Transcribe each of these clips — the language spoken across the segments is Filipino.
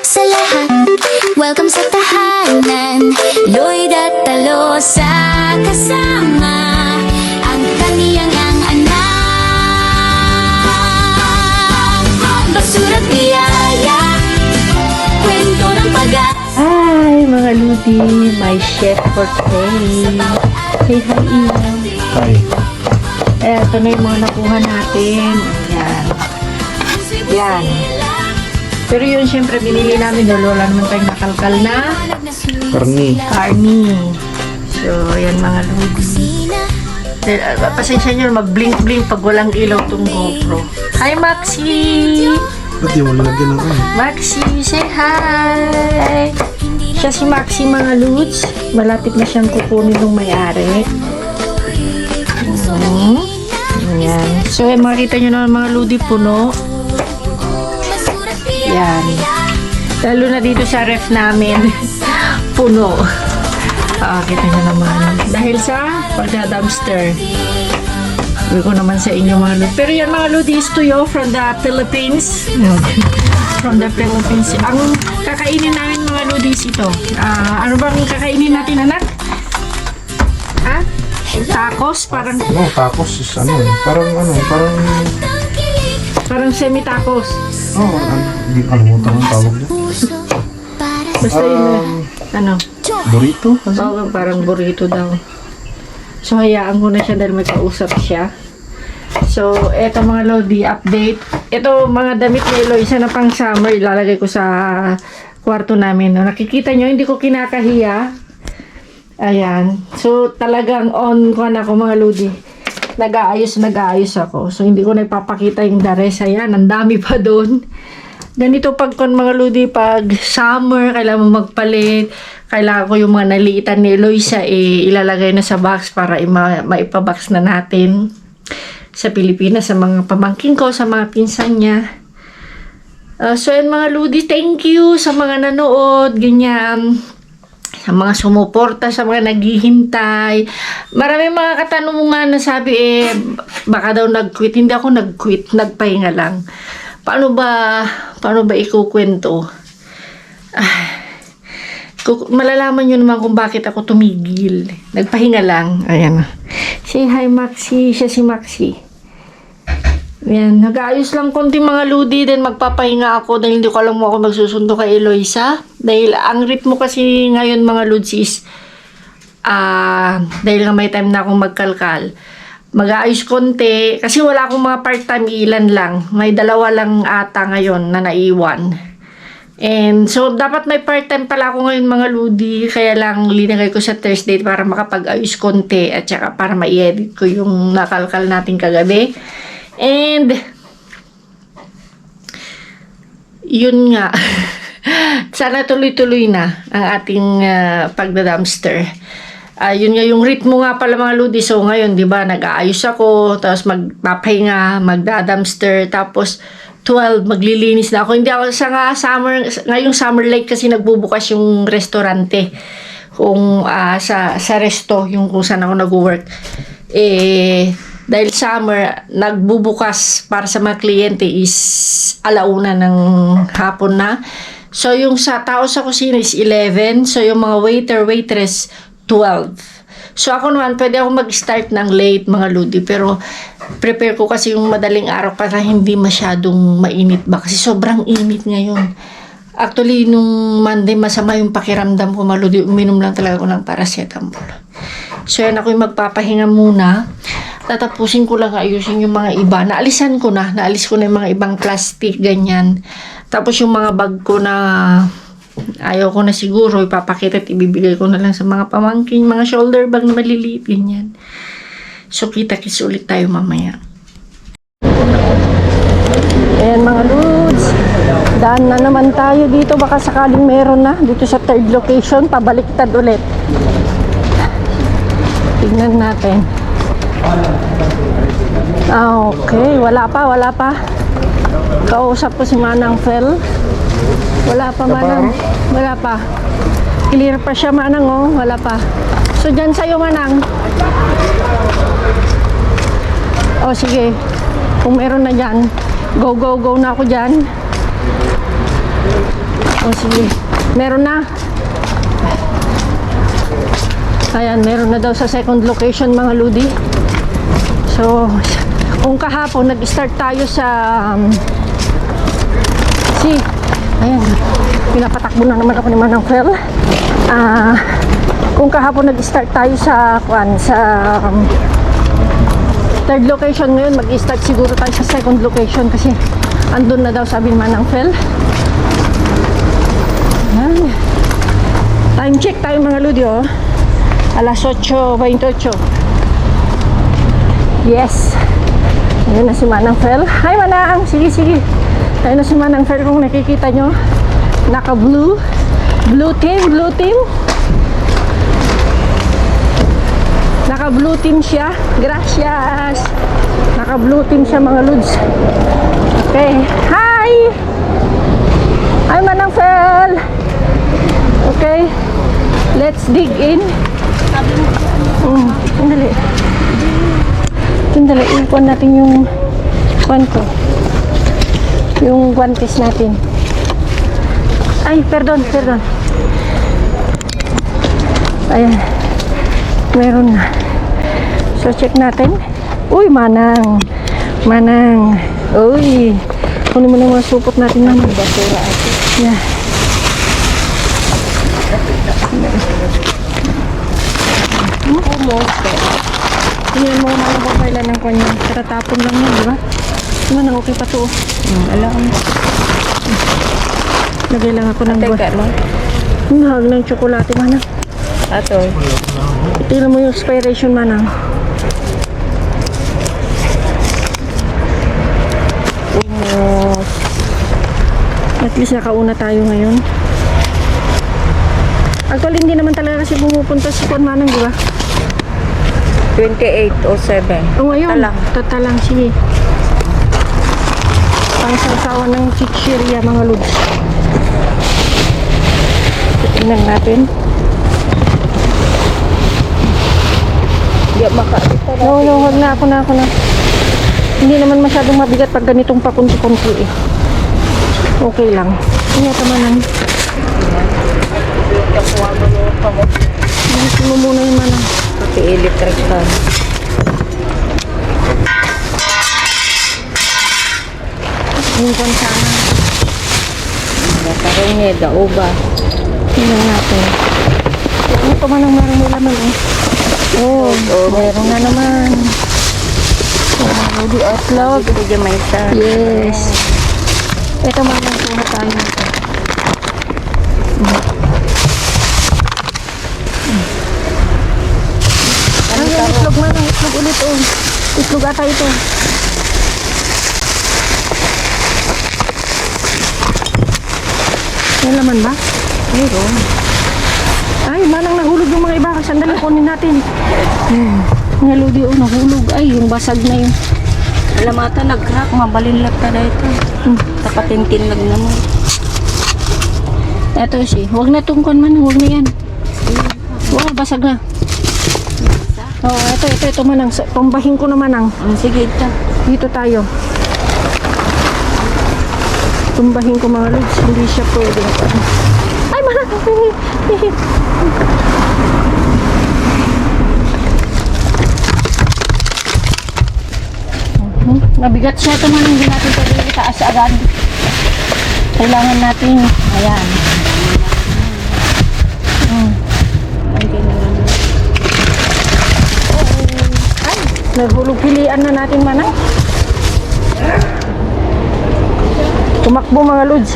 sa lahat. Welcome sa tahanan, Lloyd at Talosa kasama ang kaniyang ang anak. Basura't biyaya, kwento ng Hi mga Ludi, my chef for today. Say hi, Ian. Hi. Ito na yung mga nakuha natin. Yan. Yan. Pero yun, syempre, binili namin doon. Wala naman tayong nakalkal na Karni. karni. So, yan mga Ludi. Pasensya nyo, mag-blink-blink pag walang ilaw tong GoPro. Hi, Maxi! Ba't di mo nilagyan ng ano? Maxi, say hi! Siya si Maxi mga Ludes. Malapit na siyang kukunin ng may-ari. Ayan. So, makikita nyo naman mga Ludi, puno. Yan. Lalo na dito sa ref namin. Puno. Kita nyo naman. Dahil sa pagka-dumpster. Sabi ko naman sa inyo mga Ludi. Pero yan mga Ludi is tuyo from the Philippines. From the Philippines. Ang kakainin namin mga Ludis ito. Ano bang kakainin natin, anak? Ha? Tacos? Parang... No, tacos is Parang semi-tacos. Hindi ko kalimutan ang tawag niya. Basta yun. Ano? Burrito? Oo, parang burrito daw. So, hayaan ko na siya dahil may kausap siya. So, eto mga Lodi, update. Ito, mga damit ni Eloisa na pang summer, ilalagay ko sa kwarto namin. No? Nakikita nyo, hindi ko kinakahiya. Ayan. So, talagang on ko na ako mga Lodi. Nag-aayos ako. So, hindi ko nagpapakita yung dares. Ayan, ang dami pa doon. Ganito pag mga Lodi, pag summer, kailangan mo magpalit. Kailangan ko yung mga naliitan ni Eloisa, ilalagay na sa box para maipabox na natin sa Pilipinas, sa mga pamangkin ko, sa mga pinsan niya. So, yan mga Ludi, thank you sa mga nanood, ganyan. Sa mga sumuporta, sa mga naghihintay. Maraming mga katanungan na sabi, baka daw nag-quit. Hindi ako nag-quit, nagpahinga lang. Paano ba ikukwento? Malalaman nyo naman kung bakit ako tumigil. Nagpahinga lang. Ayan. Say hi, Maxi. Siya si Maxi. Ayan. Nag-aayos lang konti mga Ludi. Then magpapahinga ako dahil hindi ko alam mo ako magsusundo kay Eloisa. Dahil ang ritmo kasi ngayon mga Luds is dahil nga may time na akong magkalkal. Mag-aayos konti. Kasi wala akong mga part-time, ilan lang. May 2 lang ata ngayon na naiwan. And so, dapat may part-time pala ako ngayon mga Ludi. Kaya lang linagay ko sa Thursday para makapag-ayos konti. At saka para ma-edit ko yung nakalkal natin kagabi. And yun nga. Sana tuloy-tuloy na ang ating pagda-dumpster. Yun nga yung ritmo nga pala mga Ludi. So ngayon, di ba, nag-aayos ako. Tapos magpapahinga, magda-dumpster. Tapos 12, maglilinis na ako. Hindi ako ngayong summer like kasi nagbubukas yung restaurante. Kung sa resto, yung kung saan ako nag-work. Dahil summer, nagbubukas para sa mga kliyente is 1:00 ng hapon na. So, yung sa tao sa kusina is 11. So, yung mga waiter, waitress, 12. So, ako naman, pwede ako mag-start ng late, mga Ludi. Pero, prepare ko kasi yung madaling araw para hindi masyadong mainit ba. Kasi sobrang init ngayon. Actually, nung Monday, masama yung pakiramdam ko, mga Ludi. Uminom lang talaga ako ng paracetamol. So, yan ako yung magpapahinga muna. Tatapusin ko lang, ayusin yung mga iba. Naalis ko na yung mga ibang plastic, ganyan. Tapos yung mga bag ko na ayaw ko na siguro, ipapakita at ibibigay ko na lang sa mga pamangkin, mga shoulder bag na maliliit, ganyan. So, kita-kits ulit tayo mamaya. Ayan mga Ludes, daan na naman tayo dito. Baka sakaling meron na dito sa 3rd location, pabaliktad ulit. Tignan natin. Okay, wala pa. Kausap ko si Manang Fel. Wala pa, Manang. Wala pa. Clear pa siya, Manang, oh. Wala pa. So, dyan sa'yo, Manang. O, sige. Kung meron na dyan, go na ako dyan. O sige. Meron na. Ayan, meron na daw sa second location mga ludi. So, kung kahapon nag-start tayo sa ayan, pinapatakbo na naman ako ni Manang Fel. Kung kahapon nag-start tayo sa third location, ngayon mag-start siguro tayo sa second location kasi andun na daw sabi ni Manang Fel. Ayan. Time check tayo mga ludi, oh. Alas 8:28. Yes. Ayun na si Manang Fel. Hi Manang! Sige, sige. Ayun na si Manang Fel kung nakikita nyo. Naka-blue. Blue team, blue team. Naka-blue team siya. Gracias. Naka-blue team siya mga lods. Okay. Hi! Hi Manang Fel! Okay. Let's dig in. Sandali. Sandali. Ikuan natin yung yung guantes natin. Ay, perdon. Ayan. Meron na. So, check natin. Uy, Manang. Uy. Kunin mo na mga supot natin ng basura. Yeah. Tingnan mo naman kung kailan ng kanya. Katatapon lang yun, di ba? Tingnan, okay pa to. Alam mo. Lagay lang ako ng Teka mo. Hag ng tsokolate, Manang. Ato. Tingnan mo yung expiration, Manang. At least nakauna tayo ngayon. Actually, hindi naman talaga kasi pumupunta si Juan Manang, di ba? 28:07. O ngayon, tatalang sige. Pangsasawa ng chichirya mga lods. Tingnan natin. Di makakita na. No, wag na ako na. Hindi naman masyadong mabigat pag ganitong pakunti-kunti eh. Okay lang. Kaya Manang. Gusto mo muna yung Manang. Pati electric fan. Yung kwan sana. Nakaroon niya, daoba. Tingnan natin. Ito Manang meron may laman eh. Oh, meron na naman. Ready upload. Ito dyan may isa. Yes. Ito Manang kuha tayo nito. Ay, itlog Manang. Itlog ulit oh. Itlog ata ito. May laman ba? Meron. Ay, Manang nahulog yung mga iba. Sandali, kunin natin. Nga ludi oh, nahulog. Ay, yung basag na yun. Alam ata, nag-crack. Mabalinlag ka na ito. Tapatintin lang naman. Eto si, huwag na tungkon man, huwag na yan. Wow, basag na. Oh, ito Manang. Pambahin ko na Manang. Sige, ito. Dito tayo. Tumbahin ko mga lods, hindi siya pwede. Ay, Manang! Nabigat siya ito Manang, hindi natin pwede itaas agad. Kailangan natin, ayan. Ay, nagulog pilian na natin Manang. Tumakbo mga lods.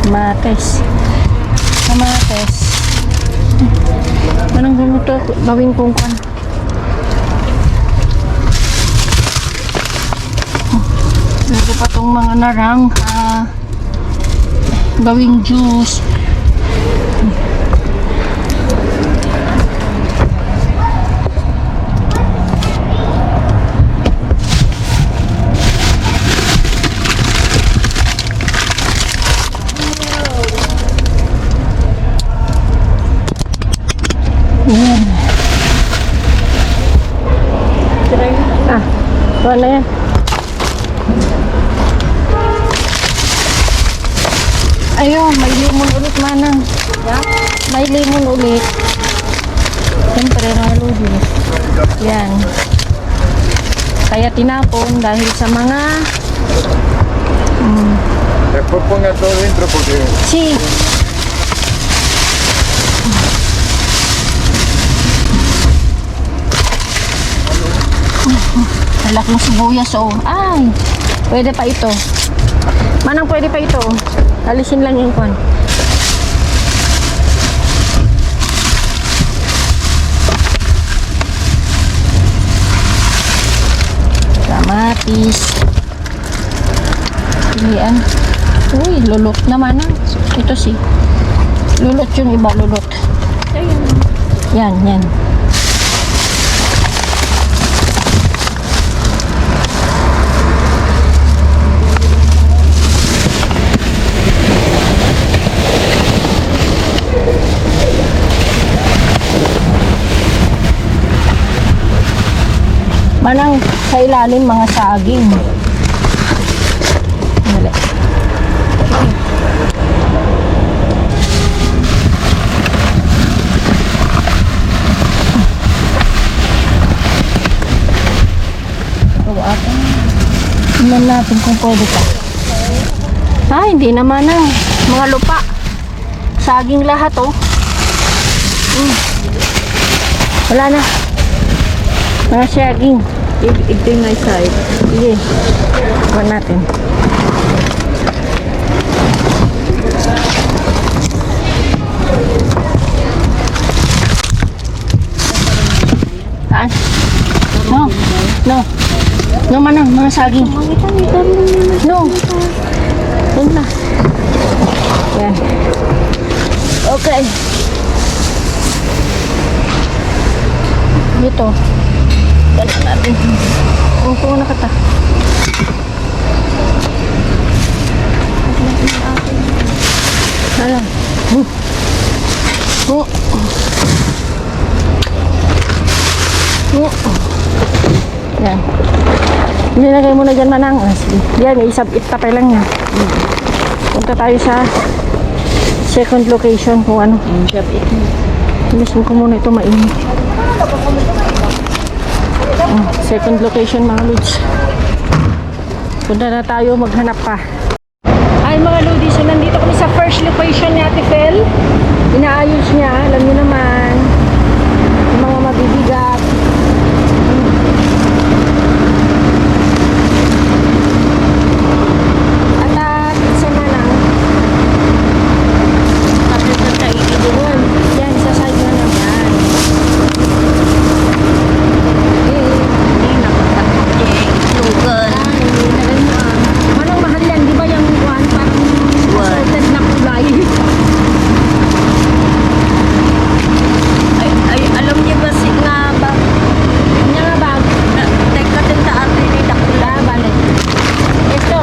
Kamates. Manang gumuto, gawin kong kan. Lagi pa tong mga narangka. Gawing juice. Yan. Ito na yan. Ayun, may limon ulit, Manang. May limon ulit. Siyempre, naludi. Yan. Kaya tinapon dahil sa mga... Después ponga todo dentro porque Si. Malaking sibuyas, oh. Ay, pwede pa ito. Manang pwede pa ito. Alisin lang yung kwan. Kamatis. Pilian. Uy, lulot naman ah. Ito si. Lulot yung iba, lulot. Yan, yan. Manang sa ilalim mga saging. Dali. Tingnan natin kung pwede ka. Hindi naman na. Mga lupa. Saging lahat, oh. Wala na. Mga saging. Ito yung may side. Sige. Kuha natin. Saan? No. No. No, Manang. Mga saging. No. Doon na. Yan. Okay. Dito. Ganun natin. Upo na kata. Hala. Yan. Nilagay mo na dyan, Manang. Sige. Yan, itapay lang niya. Punta tayo sa second location kung ano. Inisin ko muna ito mainit. Second location, mga lods. Punta na tayo, maghanap pa. Ay mga lodi, so nandito kami sa first location ni Ate Fel. Inaayos niya, alam niyo naman, yung mga mabibigat. At sa Manang, yan, sa side na naman. Manang mahal yan, di ba yung one parang assorted na kulay? Ay, alam niyo ba si nga ba? Kanya nga ba? Teka din ta ate ni dakula. Balik. Ito.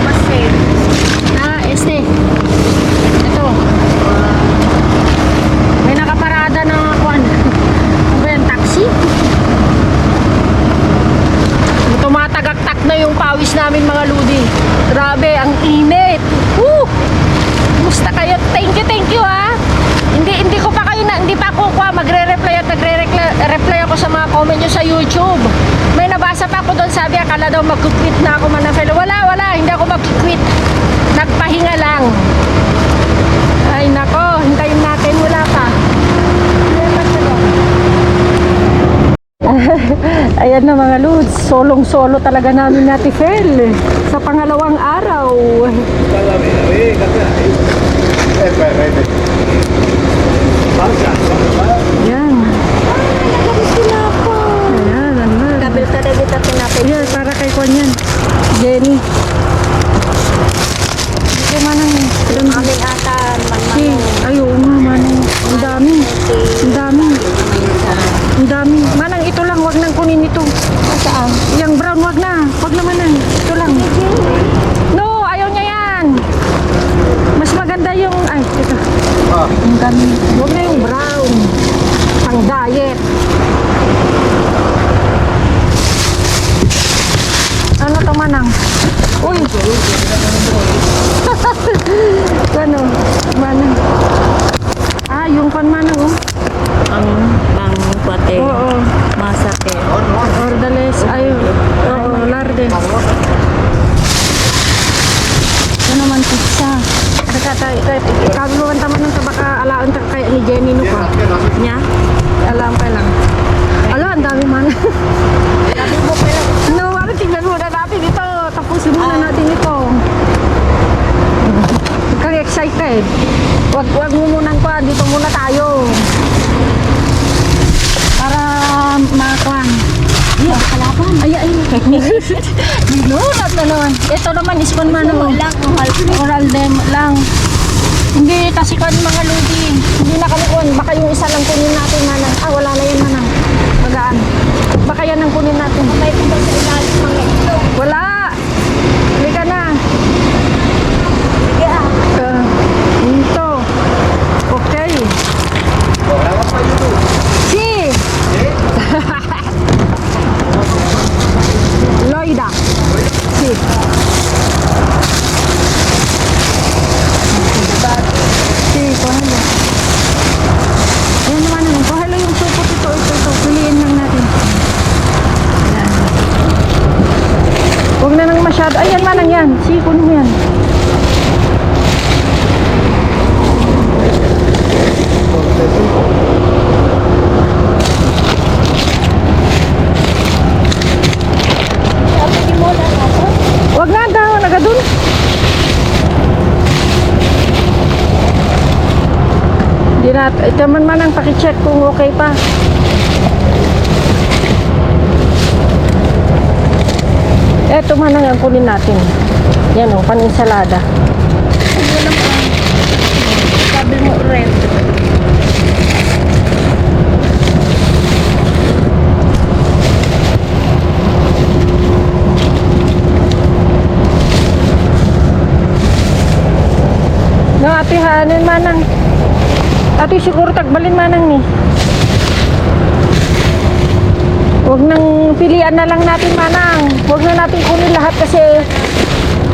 Masin. Este. Ito. May nakaparada na kwan. Ano ba yan? Taxi? Tumatagaktak na yung pawis namin, mga ludi. Grabe, ang init. Woo! Kumusta kayo? Thank you ha. Hindi ko pa kayo hindi pa ako magre-reply at nagre-reply ako sa mga comment nyo sa YouTube. May nabasa pa ako doon, sabi akala daw mag-quit na ako, Manang. Wala, hindi ako mag-quit. Nagpahinga lang. Ay nako, hintayin natin, wala pa. Ayan na mga lods, solong-solo talaga namin na Tifel sa pangalawang araw. Ayan. Ayan, ano. Kabil ka na kita tinapin. Ayan, para kay Kwan yan. Jenny. Ito Manang. Amin ata. Si, ayaw nga Manang. Ang dami. Ang dami. Ang dami. Manang, ito lang, wag nang kunin ito. Saan? Yung brown, wag na. Wag na, Manang. Ito lang. No, ayaw niya yan. Mas maganda yung, ay, ito. Ang dami. Wag na yung brown. Pang diet. manang. Uy! Ano? Manang. Ah, yung pan manang, oh. Ang pang kwate. Oo. Masake. Ordales. Ay, oo, larde. Ito naman pizza. Kami mo taman nung tabaka alaon ta kay ni Jenny no pa. Nya? Alam pa lang. Ala, ang dami man. No, bakit tingnan muna natin ito. Tapusin muna natin ito. Kang excited. Wag mo munang pa. Dito muna tayo. Para makakuan. Iya, kalaban. Ay. Nilulat na naman. Ito naman is pan man. Oral dem lang. Hindi, kasi kan mga lodi. Hindi na kami kuhan. Baka yung isa lang kunin natin, manang. Ah, wala na yan, manang. Magaan. Baka yan ang kunin natin. Patay ko ba sa ilalim mga ito? Wala. Hindi ka na. Sige ah. Ito. Okay. Si. Loida. Si. Kuha mo. Ayan naman naman. Kuha lang yung supot ito. Piliin lang natin. Ayan. Huwag na nang masyado. Ayan manang yan. Sipon mo yan. Huwag na daw. Nagadun. Ito man ang pakicheck kung okay pa. Ito man ang kunin natin. Yan o, paninsalada. Sabi mo red. No, ate hanin manang. Ate siguro tagbalin manang ni. Huwag nang pilian na lang natin manang. Huwag na natin kunin lahat kasi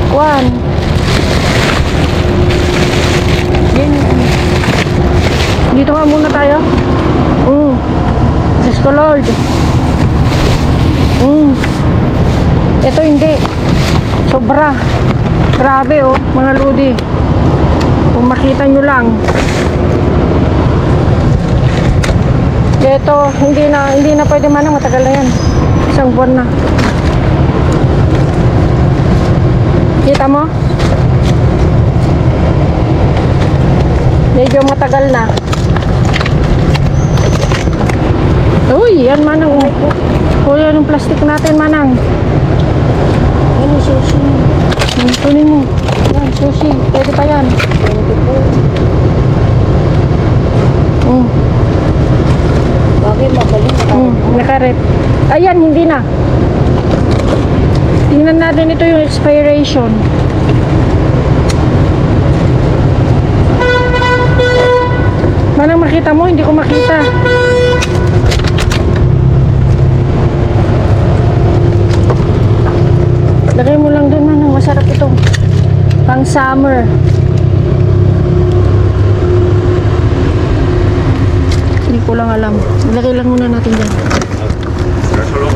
kuwan. Dito nga muna tayo. Diyos ko Lord. Ito hindi. Sobra. Grabe oh, mga lodi. Kung makita nyo lang. Ito, hindi na pwede manang, matagal na yan. Isang buwan na. Kita mo? Medyo matagal na. Uy, yan manang. Kuya yung plastic natin manang. Ano, sushi. Tunin mo. Yan, sushi. Pwede pa yan. Bagay magaling. Nakaret. Ayan, hindi na. Tingnan natin ito yung expiration. Manang makita mo? Hindi ko makita. Lagay mo lang dun manang. Masarap ito. Pang summer. Hindi ko lang alam. Ilagay lang muna natin dyan.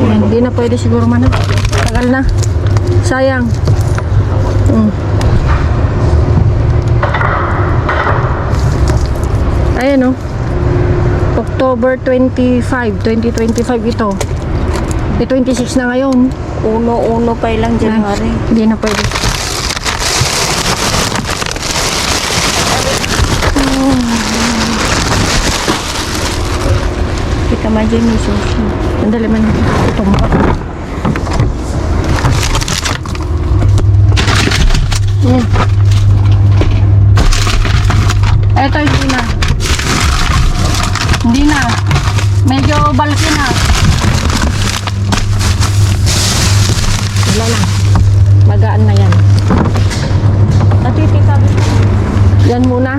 Ayan, hindi na pwede siguro man. Tagal na. Sayang. Ayan o. October 25, 2025 ito. 26 na ngayon. Uno pa ilang January. Hindi na pwede. Kita man dyan may sushi. Sandali man. Ito mo. Eto hindi na. Hindi na. Medyo balaki na. Wala na. Magaan na yan. Natitikabi. Yan muna.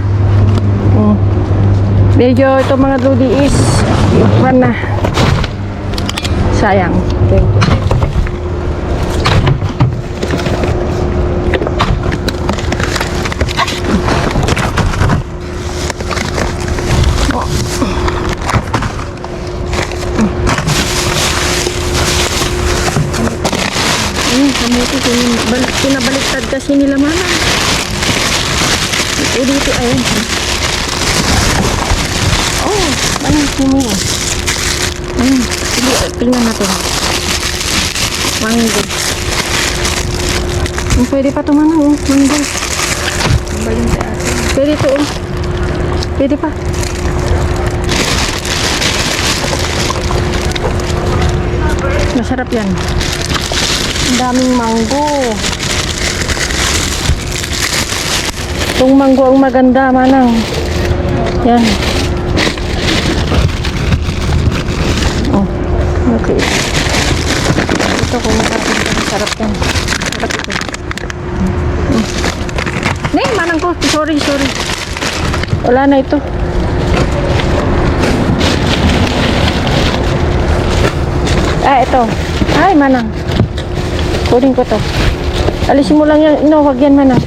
Medyo ito mga lodi is ipan na. Sayang. Kamuti. Pinabaliktad kasi nila Manang. Ito dito, ayun. Oh, ayun, sumuha. Ayun, sige, tingnan natin. Mango. Pwede pa ito Manang, oh. Mango. Pwede ito, oh. Pwede pa. Masarap yan. Ang daming mango. Itong mango ang maganda, Manang. Yan. Oh, okay. Ito kung masarap yan. Masarap ito. Nay, Manang ko. Sorry. Wala na ito. Ito. Ay, Manang. Kunin ko to. Alisin mo lang yan. No, wag yan, Manang.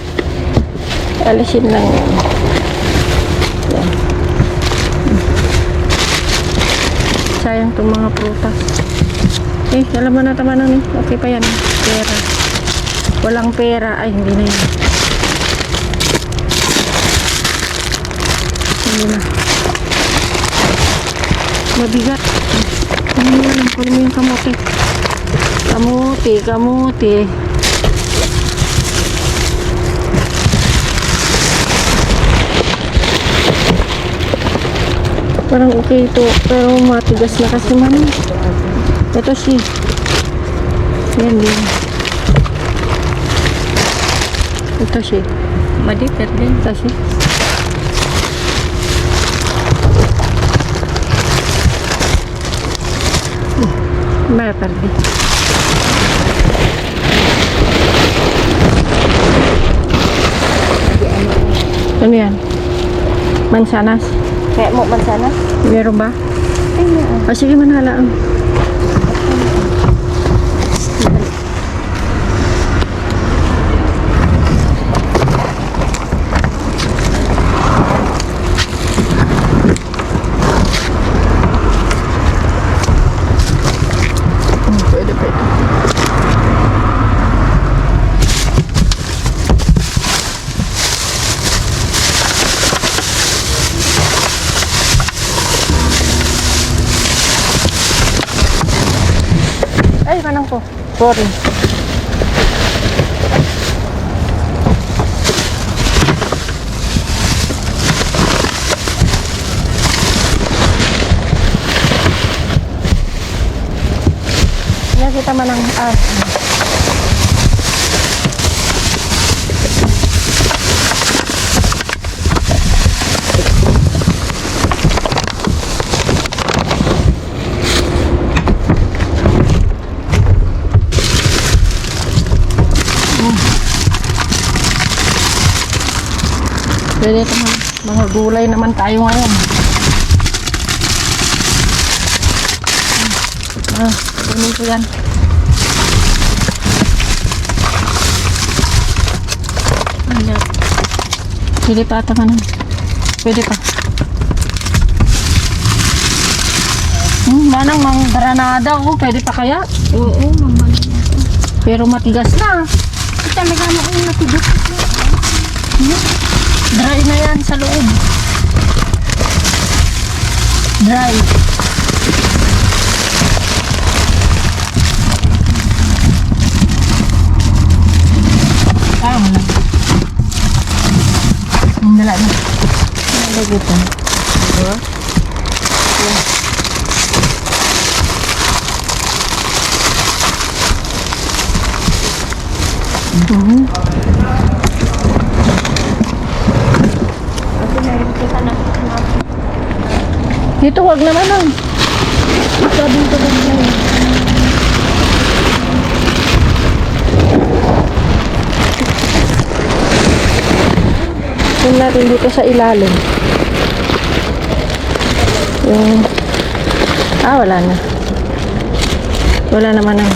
Alisin lang yan. Yan. Sayang itong mga prutas. Alam mo na ito, Manang. Okay pa yan. Pera. Walang pera. Ay, hindi na yan. Hindi na. Mabigat. Kunin mo yung kamote. Kamote. Parang okay ito. Pero matigas na kasi Manang. Ito si. Yan din. Ito si. Madipet din. Ito si. May perdi. Ano yan? Mansanas? Kaya mo mansanas? Meron ba? Ay, meron. Sige, manhalaan. Pwede pa ito. Ay, Manang ko. Sorry. Yan kita Manang. Pwede ito mga gulay naman tayo ngayon. Kunin ko yan. Ayan. Pwede pa ata Manang. Pwede pa. Manang, mang granada. Pwede pa kaya? Oo, mamali na. Pero matigas na. Talaga mo ang natibot. Dry na yan sa loob. Dry. Wala na. Wala na. Nalagay ito. Diba? Dito wag naman lang. Sabi ko lang na. Tingnan natin dito sa ilalim. Yung wala na. Wala naman na.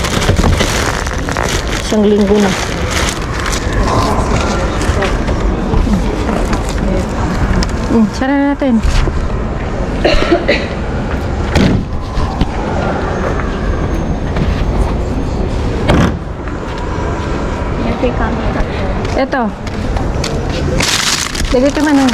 Isang linggo na. Sara natin. ito yung camera. Ito. Dito Manang.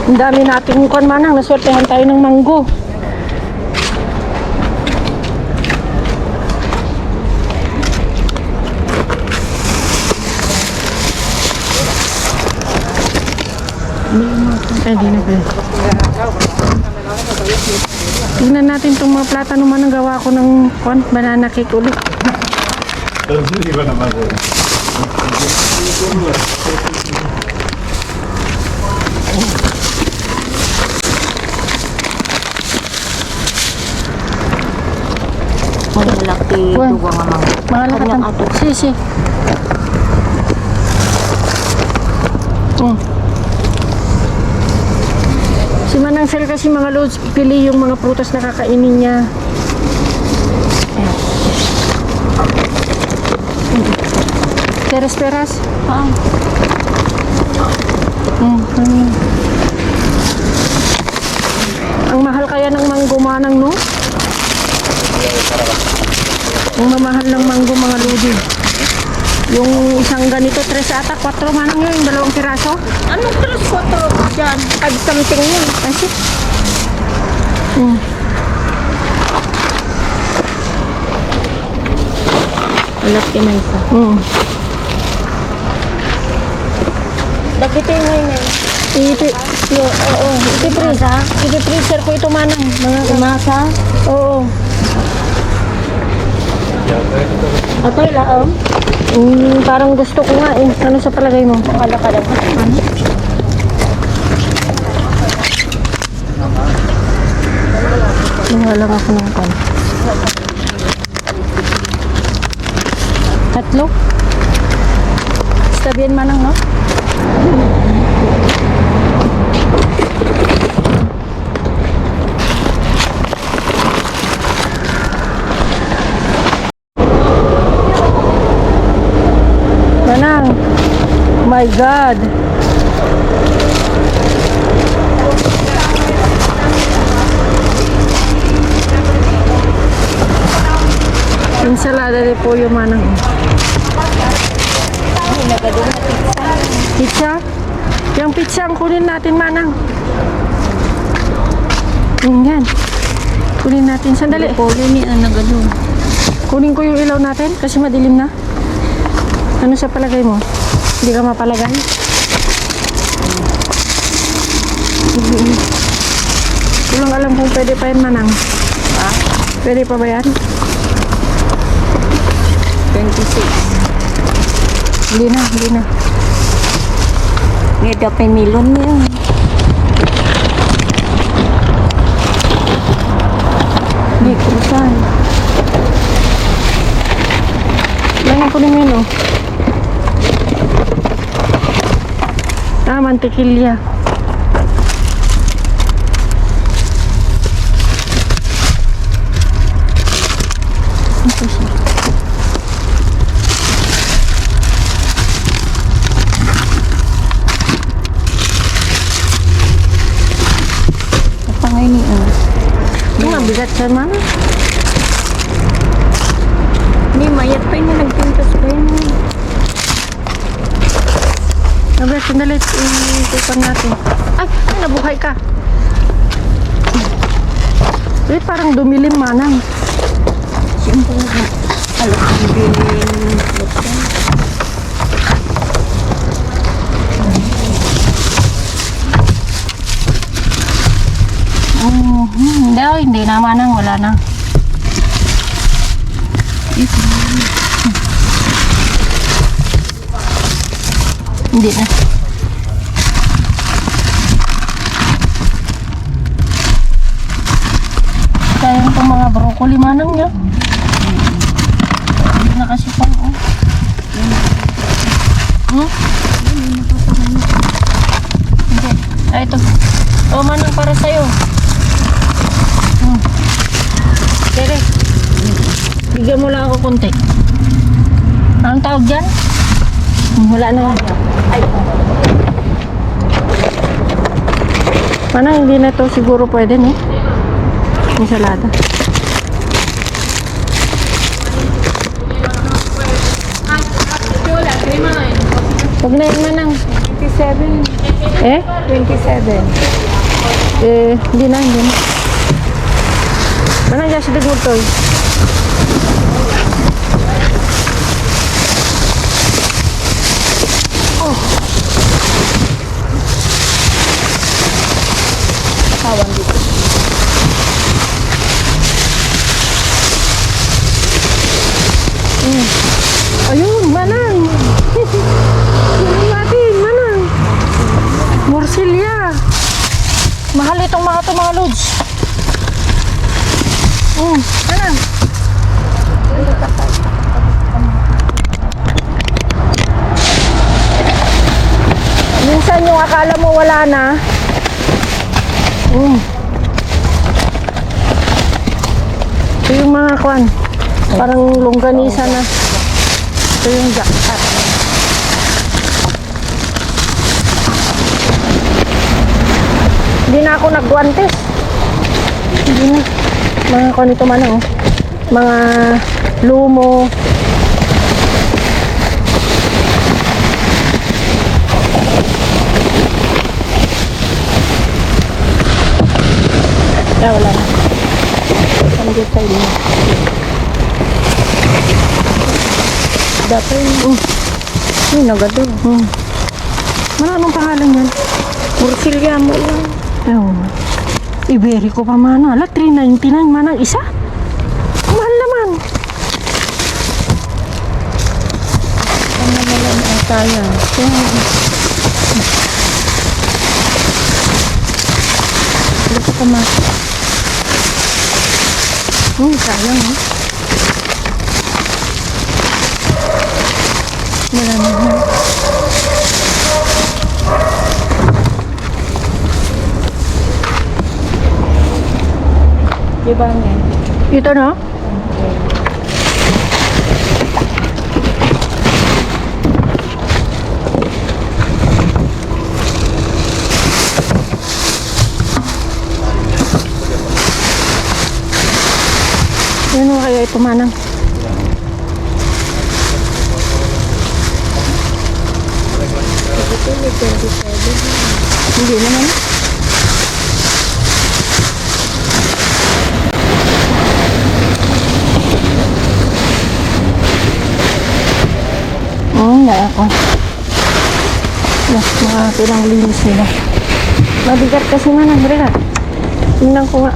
Ang dami nating kon Manang, naswertehan tayo ng manggo. Ay, di na ba? Tingnan natin itong mga platano man ang gawa ko ng banana cake ulit. May malaki Wan. duwa nga mga. Mga lakatan. Kanyang ato. Si. Si Manang Sel kasi mga loads, pili yung mga prutas na kakainin niya. Peras. Ah, Ang mahal kaya ng manggo Manang, no? Ang mamahal ng manggo mga lodi. Yung isang ganito, 3 ata, 4 Manang yun, yung 2 piraso. anong tres ko to dyan? Pag something yun. Kasi. Malaki na isa. Bakit yung ngayon? Iti-freezer ko ito Manang. Umasa? Oo. Atay laom? Parang gusto ko nga eh. Ano sa palagay mo? Akala ka lang. Nangalang lang ako ng kan. 3? Sabihin Manang, no? Manang, my God. Ensalada de pollo Manang. Pizza? Yung pizza ang kunin natin Manang. Yan. Kunin natin. Sandali. Polo ni nagado. Kunin ko yung ilaw natin kasi madilim na. Ano sa palagay mo? Hindi ka mapalagay? Hindi lang alam kung pwede pa yan Manang. Pwede pa ba yan? 26. Hindi na. Ngayon dapat milon niya. Hindi, krusan. Lang ko din yun, oh. Mantikilya. Ito siya. Pangay ni Ang mabigat siya, Mana. Ni mayat pa yung nagpintas pa yun. Sabi, sandali, itupan natin. Ay, nabuhay ka. Eh, parang dumilim, Manang. Siyempre, alam ko din. Hindi na, Manang. Wala na. Hindi na. Sayang itong mga broccoli Manang niya. Hindi na kasi pang Hindi. Ay, ito. Manang para sa'yo. Tere. Bigyan mo lang ako konti. Anong tawag dyan? Wala na. Ay. Manang, hindi na to siguro pwede, no? Ensalada. Huwag na yun, manang. 27. Eh? 27. Hindi na, hindi na. Manang, dyan sa digmod to. Kawan dito. Ayun, manang. Ayun natin, manang. Morsilya. Mahal itong mga to, mga lods. Manang. Minsan yung akala mo wala na. Ito yung mga kwan. Parang longganisa na. Ito yung jackpot. Hindi na ako nagguantes. Hindi na. Mga kwan ito man, oh. Mga lumo. Wala na. Samgit tayo din. Dapat yun. Nagado. Anong pangalan yan? Morsilya mo lang. Ewan. Iberico pa man. Ala, 399 man ang isa. Mahal naman. Ang naman ang sayang. Dito ka ma. Sayang, eh. Wala naman. Di ba nga? Ito, no? Ano kaya ito, manang? Hindi naman. Hindi ako. Yes, mga pinang linis nila. Mabigat kasi manang. Rela. Tingnan ko nga.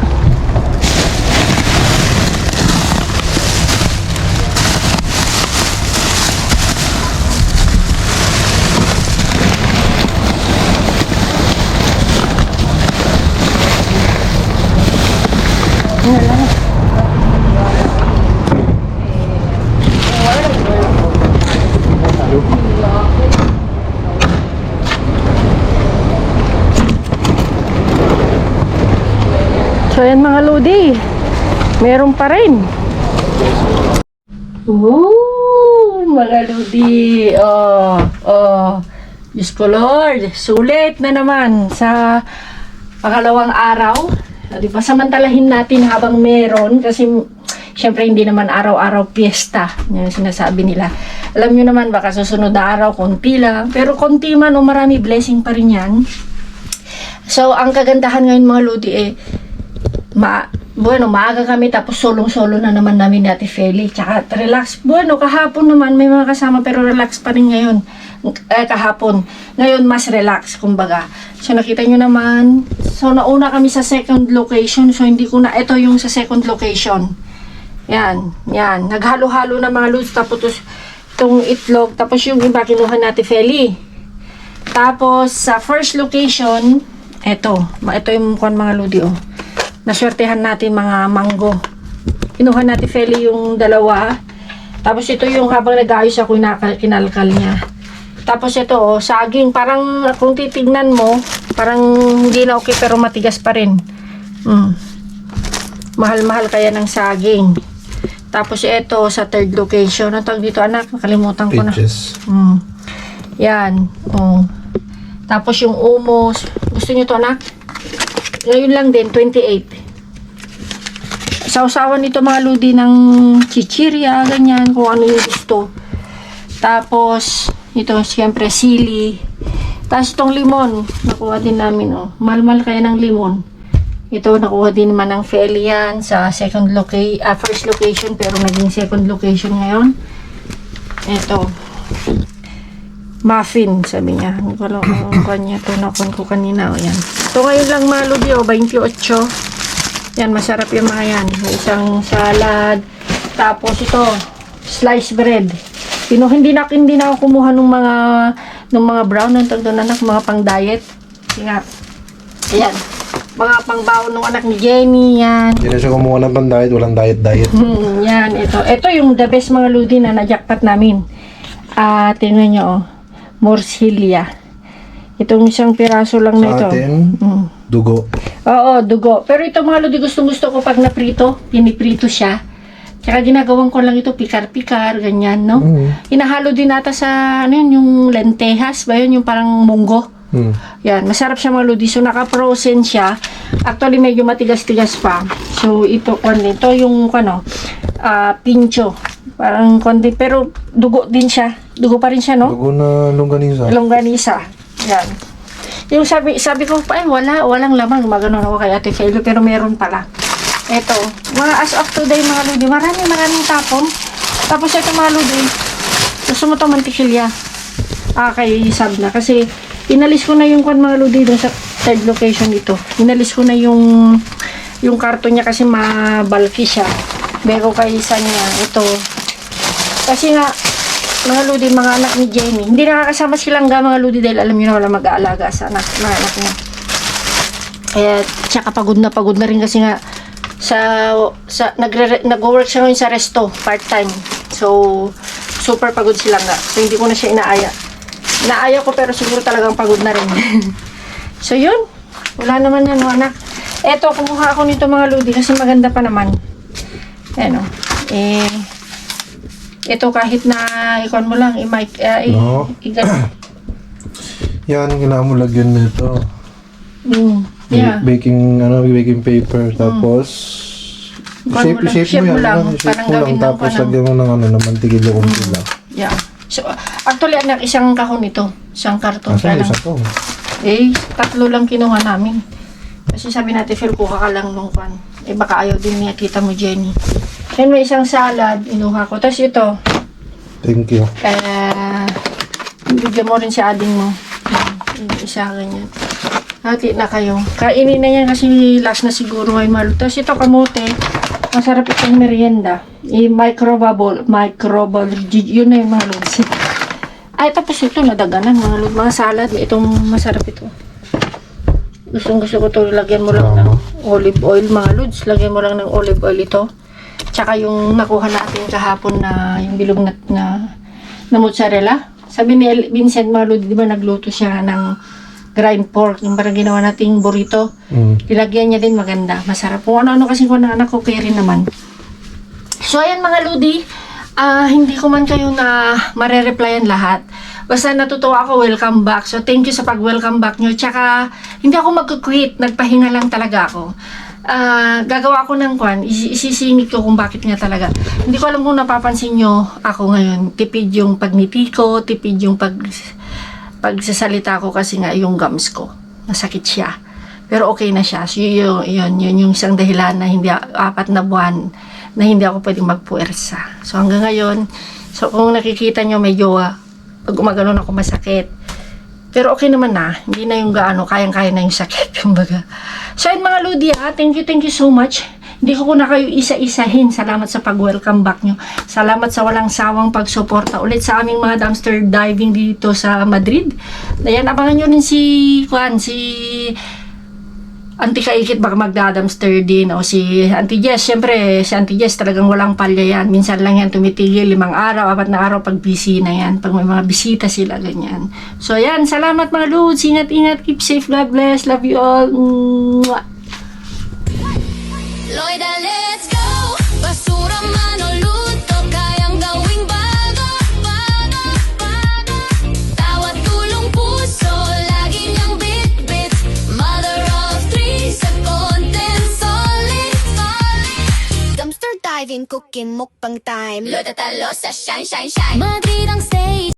So yan mga lodi, meron pa rin. Mga lodi, Diyos ko Lord, sulit na naman sa pangalawang araw. Di ba, samantalahin natin habang meron kasi syempre hindi naman araw-araw piyesta, yung sinasabi nila. Alam nyo naman, baka susunod na araw, konti lang. Pero konti man o marami, blessing pa rin yan. So, ang kagandahan ngayon mga lodi maaga kami tapos solong-solo na naman namin ni Ate Feli. Tsaka relax. Kahapon naman may mga kasama pero relax pa rin ngayon. Kahapon. Ngayon mas relax, kumbaga. So nakita nyo naman. So nauna kami sa second location. So hindi ko na, ito yung sa second location. Yan. Naghalo-halo na mga lods. Tapos itong itlog. Tapos yung iba kinuha ni Ate Feli. Tapos sa first location, ito yung mga lodi, naswertehan natin mga mango. Kinuha natin Feli yung dalawa. Tapos ito yung habang nag-ayos ako, kinalkal niya. Tapos ito, saging. Parang kung titignan mo, parang hindi na okay pero matigas pa rin. Mahal-mahal kaya ng saging. Tapos ito, sa third location. Ang tawag dito, anak? Nakalimutan ko na. Peaches. Yan. Tapos yung umos. Gusto nyo to, anak? Ngayon lang din, 28. Sausawan nito mga lodi ng chichirya, ganyan, kung ano yung gusto. Tapos, ito, siyempre, sili. Tapos itong limon, nakuha din namin, oh. Malmal kaya ng limon. Ito, nakuha din naman ng Felian sa first location, pero naging second location ngayon. Ito, muffin, sabi niya. Ang kanya, ito, nakon ko kanina, o yan. Ito ngayon lang mga lodi, 28. Yan, masarap yung mga yan. Isang salad. Tapos ito, sliced bread. Hindi na ako kumuha ng mga brown ng anak, mga pang diet. Kaya, ayan, mga pangbaon ng anak ni Jenny, yan. Hindi na siya kumuha ng pang-diet, walang diet. Yan, ito yung the best mga ludi na na-jackpot namin. Tingnan nyo, oh, morcilla. Itong isang piraso lang na ito. Sa atin, dugo. Oo, dugo. Pero ito mga lodi, gustong-gusto ko pag naprito, piniprito siya. Tsaka ginagawan ko lang ito, pikar-pikar, ganyan, no? Hinahalo din nata sa, ano yun, yung lentehas, ba yun, yung parang munggo. Yan, masarap siya mga lodi. So, naka-frozen siya. Actually, medyo matigas-tigas pa. So, ito yung, pincho. Parang konti, pero dugo din siya. Dugo pa rin siya, no? Dugo na longganisa. Longganisa. Yan. Yung sabi ko pa, walang laman. Maganon ako kay Ate Felo, pero meron pala. Ito, mga as of today mga lodi, maraming tapon. Tapos ito mga lodi, gusto mo ito mantikilya. Kay Sab na. Kasi, inalis ko na yung mga lodi doon sa third location dito. Inalis ko na yung karton niya kasi mabalki siya. Beko kay isa niya, ito. Kasi nga, mga lodi, mga anak ni Jenny, hindi nakakasama silang mga lodi dahil alam niyo na wala mag-aalaga sa anak niya. Tsaka pagod na rin kasi nga nag-work siya ngayon sa resto, part-time. So, super pagod sila nga. So, hindi ko na siya inaaya. Inaaya ko pero siguro talagang pagod na rin. So, yun. Wala naman yan, anak. Eto, kumuha ako nito mga lodi kasi maganda pa naman. Ano, ito kahit na ikon mo lang, Yan, kailangan mo lagyan nito. Yeah. Baking paper, tapos shape mo yan, parang gawin lang. tapos lagyan mo ng mantikilyo kung sila. Yeah. So, actually, anak, isang kahon ito. Isang karton. Asan isa to? 3 lang kinuha namin. Kasi sabi natin, Phil, kuha ka lang nung kwan. Baka ayaw din niya, kita mo, Jenny. Yan, may isang salad, inuha ko. Tapos ito. Thank you. Bigyan mo rin si ading mo. Isa ganyan. Hati na kayo. Kainin na yan kasi last na siguro may malo. Tapos ito kamote. Masarap itong merienda. Microwavable. Yun na yung mga lods. Tapos ito nadaganan mga lods. Mga salad. Itong masarap ito. Gusto ko ito. Lagyan mo lang ng olive oil mga lods. Lagyan mo lang ng olive oil ito. Tsaka yung nakuha natin kahapon na yung bilog na mozzarella. Sabi ni Vincent mga lods, di ba nagluto siya ng grind pork, yung parang ginawa nating burrito. Ilagyan niya din maganda. Masarap. Kung ano-ano kasi ko na anak ko, kaya rin naman. So, ayan mga lodi. Hindi ko man kayo na mare-replyan lahat. Basta natutuwa ako, welcome back. So, thank you sa pag-welcome back nyo. Tsaka, hindi ako mag-quit. Nagpahinga lang talaga ako. Gagawa ko ng kwan. Isisingit ko kung bakit nga talaga. Hindi ko alam kung napapansin nyo ako ngayon. Tipid yung pagngiti ko, tipid yung pagsasalita ko kasi nga yung gums ko. Masakit siya. Pero okay na siya. So, yun yung isang dahilan na hindi 4 na buwan na hindi ako pwedeng magpuwersa. So, hanggang ngayon, so kung nakikita nyo medyo pag gumaganon ako masakit. Pero okay naman na. Hindi na yung gaano, kayang-kaya na yung sakit. Kumbaga. So, yun mga lodi, thank you so much. Hindi ko na kayo isa-isahin. Salamat sa pag-welcome back nyo. Salamat sa walang sawang pagsuporta ulit sa aming mga dumpster diving dito sa Madrid. Ayan, abangan nyo rin si Auntie Kaikit, baka magda-dumpster din. O si Auntie Jess, syempre, si Auntie Jess talagang walang palya yan. Minsan lang yan tumitigil, 5 araw, 4 na araw pag busy na yan. Pag may mga bisita sila, ganyan. So, ayan, salamat mga lods. Ingat-ingat, keep safe, God bless, love you all. Mwah! Loida, let's go! Basura man o luto, kayang gawing bago. Tawat tulong puso, lagi niyang bit-bit. Mother of 3 sa cooking mukbang time. Lo tatalo sa shine, shine, shine. Madrid ang stage.